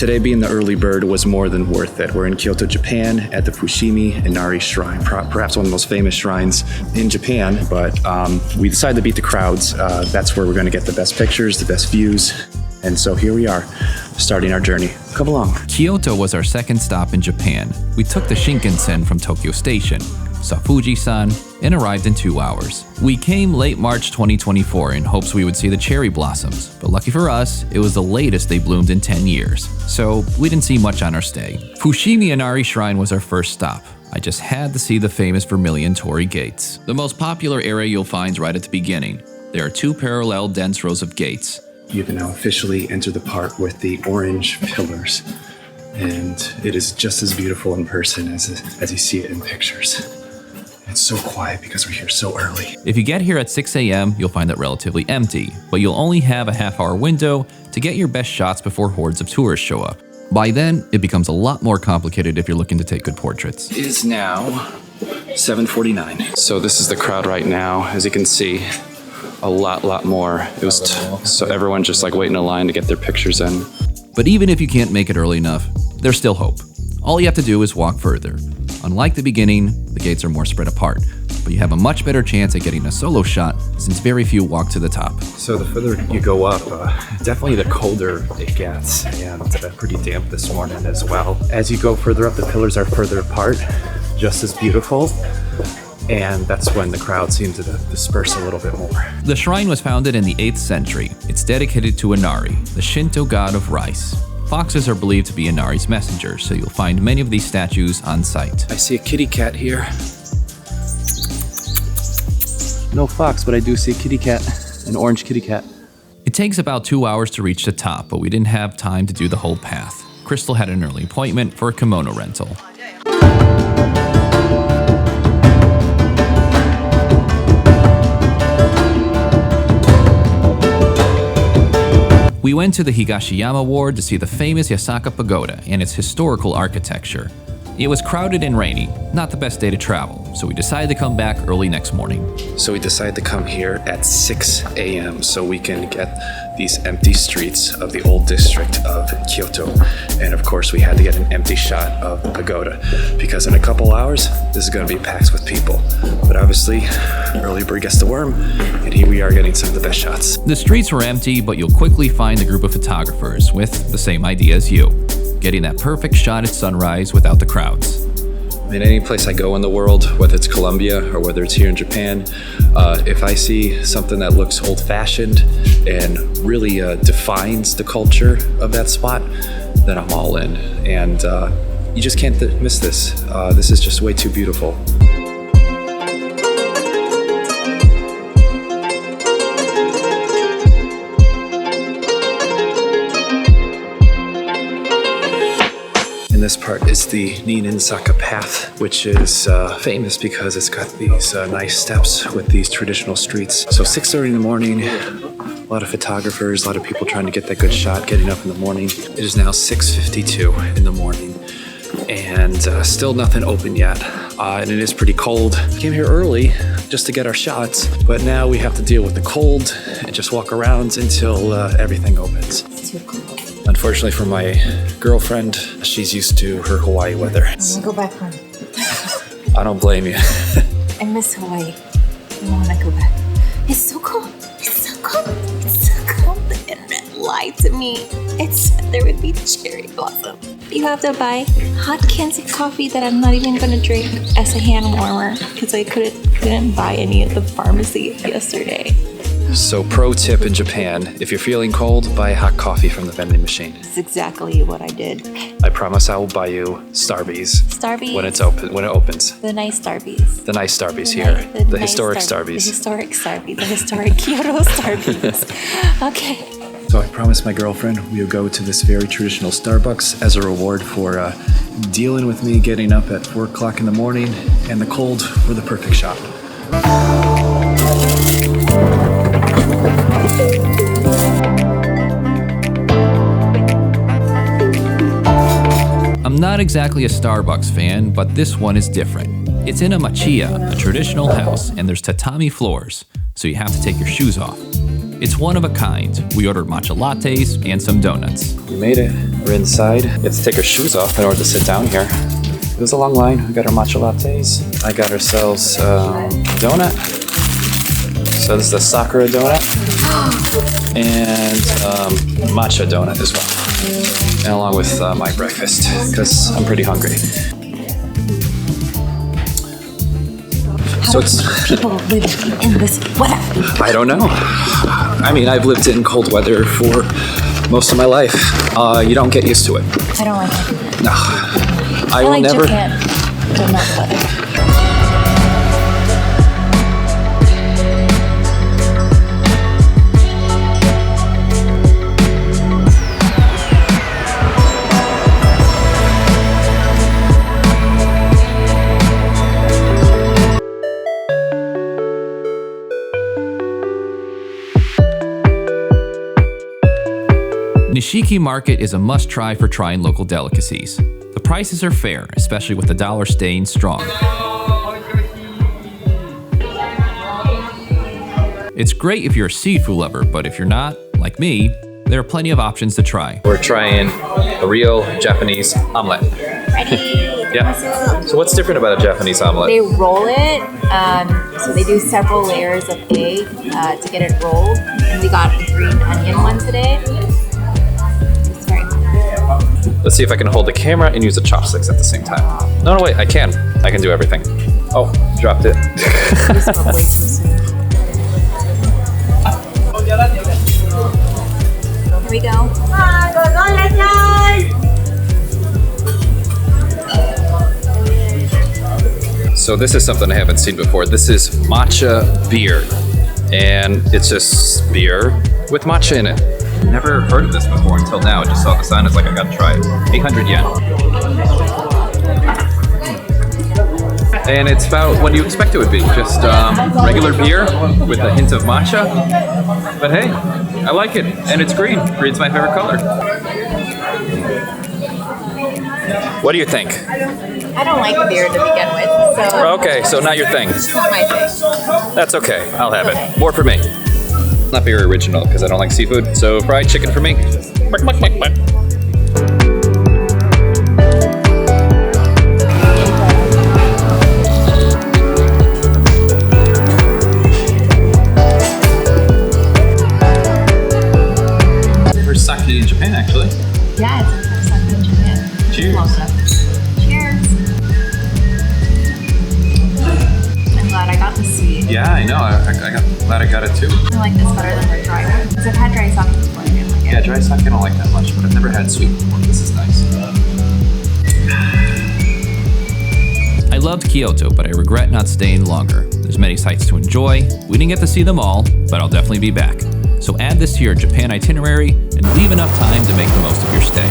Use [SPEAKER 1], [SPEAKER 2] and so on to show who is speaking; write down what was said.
[SPEAKER 1] Today being the early bird was more than worth it. We're in Kyoto, Japan at the Fushimi Inari Shrine, perhaps one of the most famous shrines in Japan, but we decided to beat the crowds. That's where we're gonna get the best pictures, the best views. And so here we are, starting our journey. Come along.
[SPEAKER 2] Kyoto was our second stop in Japan. We took the Shinkansen from Tokyo Station, saw Fuji-san, and arrived in 2 hours. We came late March 2024 in hopes we would see the cherry blossoms, but lucky for us, it was the latest they bloomed in 10 years. So we didn't see much on our stay. Fushimi Inari Shrine was our first stop. I just had to see the famous vermilion torii gates. The most popular area you'll find right at the beginning. There are 2 parallel dense rows of gates.
[SPEAKER 1] You can now officially enter the part with the orange pillars, and it is just as beautiful in person as you see it in pictures. It's so quiet because we're here so early.
[SPEAKER 2] If you get here at 6 a.m., you'll find it relatively empty, but you'll only have a half-hour window to get your best shots before hordes of tourists show up. By then, it becomes a lot more complicated if you're looking to take good portraits.
[SPEAKER 1] It is now 7:49. So this is the crowd right now, as you can see. A lot more. It was so everyone just like waiting in line to get their pictures in.
[SPEAKER 2] But even if you can't make it early enough, there's still hope. All you have to do is walk further. Unlike the beginning, the gates are more spread apart, but you have a much better chance at getting a solo shot since very few walk to the top.
[SPEAKER 1] So the further you go up, definitely the colder it gets, and pretty damp this morning as well. As you go further up, the pillars are further apart, just as beautiful. And that's when the crowd seemed to disperse a little bit more.
[SPEAKER 2] The shrine was founded in the 8th century. It's dedicated to Inari, the Shinto god of rice. Foxes are believed to be Inari's messengers, so you'll find many of these statues on site.
[SPEAKER 1] I see a kitty cat here. No fox, but I do see a kitty cat, an orange kitty cat.
[SPEAKER 2] It takes about 2 hours to reach the top, but we didn't have time to do the whole path. Crystal had an early appointment for a kimono rental. We went to the Higashiyama ward to see the famous Yasaka Pagoda and its historical architecture. It was crowded and rainy, not the best day to travel, so we decided to come back early next morning.
[SPEAKER 1] So we decided to come here at 6 a.m. so we can get these empty streets of the old district of Kyoto. And of course we had to get an empty shot of the pagoda because in a couple hours, this is going to be packed with people. But obviously, early bird gets the worm, and here we are getting some of the best shots.
[SPEAKER 2] The streets were empty, but you'll quickly find a group of photographers with the same idea as you, getting that perfect shot at sunrise without the crowds.
[SPEAKER 1] In any place I go in the world, whether it's Colombia or whether it's here in Japan, if I see something that looks old-fashioned and really defines the culture of that spot, then I'm all in. And you just can't miss this. This is just way too beautiful. This part is the Ninsaka path, which is famous because it's got these nice steps with these traditional streets. So 6:30 in the morning, a lot of photographers, a lot of people trying to get that good shot, getting up in the morning. It is now 6:52 in the morning, and still nothing open yet. And it is pretty cold. We came here early just to get our shots, but now we have to deal with the cold and just walk around until everything opens.
[SPEAKER 3] It's too cold.
[SPEAKER 1] Unfortunately for my girlfriend, she's used to her Hawaii weather.
[SPEAKER 3] Go back home.
[SPEAKER 1] I don't blame you.
[SPEAKER 3] I miss Hawaii. I want to go back. It's so cold. It's so cold. It's so cold. The internet lied to me. It said there would be cherry blossom. You have to buy hot cans of coffee that I'm not even going to drink as a hand warmer because I couldn't buy any at the pharmacy yesterday.
[SPEAKER 1] So pro tip in Japan, if you're feeling cold, buy hot coffee from the vending machine.
[SPEAKER 3] That's exactly what I did.
[SPEAKER 1] I promise I will buy you Starbies.
[SPEAKER 3] Starbies?
[SPEAKER 1] When it opens.
[SPEAKER 3] The nice Starbies.
[SPEAKER 1] The nice Starbies here. The historic Starbies.
[SPEAKER 3] The historic Starbies. The historic Kyoto Starbies. Okay.
[SPEAKER 1] So I promised my girlfriend we would go to this very traditional Starbucks as a reward for dealing with me getting up at 4 o'clock in the morning and the cold for the perfect shot.
[SPEAKER 2] I'm not exactly a Starbucks fan, but this one is different. It's in a machiya, a traditional house, and there's tatami floors, so you have to take your shoes off. It's one of a kind. We ordered matcha lattes and some donuts.
[SPEAKER 1] We made it. We're inside. We have to take our shoes off in order to sit down here. It was a long line. We got our matcha lattes. I got ourselves a donut. So this is the Sakura donut. And matcha donut as well. And along with my breakfast, because I'm pretty hungry. So it's
[SPEAKER 3] People live in this weather.
[SPEAKER 1] I don't know. I mean, I've lived in cold weather for most of my life. You don't get used to it.
[SPEAKER 3] I don't like it.
[SPEAKER 1] No, I will
[SPEAKER 3] like
[SPEAKER 1] never.
[SPEAKER 3] Japan, but not the weather.
[SPEAKER 2] Nishiki Market is a must-try for trying local delicacies. The prices are fair, especially with the dollar staying strong. It's great if you're a seafood lover, but if you're not, like me, there are plenty of options to try.
[SPEAKER 1] We're trying a real Japanese omelet.
[SPEAKER 3] Ready?
[SPEAKER 1] Yeah. So what's different about a Japanese omelet?
[SPEAKER 3] They roll it, so they do several layers of egg to get it rolled. And we got the green onion one today. It's very good.
[SPEAKER 1] Let's see if I can hold the camera and use the chopsticks at the same time. No, wait, I can. I can do everything. Oh, dropped it.
[SPEAKER 3] We spoke way too soon. Here we go.
[SPEAKER 1] So this is something I haven't seen before. This is matcha beer. And it's just beer with matcha in it. Never heard of this before until now. I just saw the sign. It's like, I gotta try it. 800 yen. And it's about what you expect it would be. Just regular beer with a hint of matcha. But hey, I like it. And it's green. Green's my favorite color. What do you think?
[SPEAKER 3] I don't like beer to begin with, so
[SPEAKER 1] Okay, so not your thing.
[SPEAKER 3] it's not my thing.
[SPEAKER 1] That's okay. I'll have it. More for me. Not very original because I don't like seafood. So fried chicken for me. Bark, bark, bark, bark. First sake in Japan, actually.
[SPEAKER 3] Yeah, it's the first time in Japan.
[SPEAKER 1] Cheers.
[SPEAKER 3] Welcome. Cheers. I'm glad I got the sweet.
[SPEAKER 1] Yeah, I know. Glad I got it too.
[SPEAKER 3] I like this better than the dry one. Because I've had dry sake before. I didn't like it.
[SPEAKER 1] Yeah, dry sake I don't like that much, but I've never had sweet before. This is nice.
[SPEAKER 2] I loved Kyoto, but I regret not staying longer. There's many sights to enjoy. We didn't get to see them all, but I'll definitely be back. So add this to your Japan itinerary and leave enough time to make the most of your stay.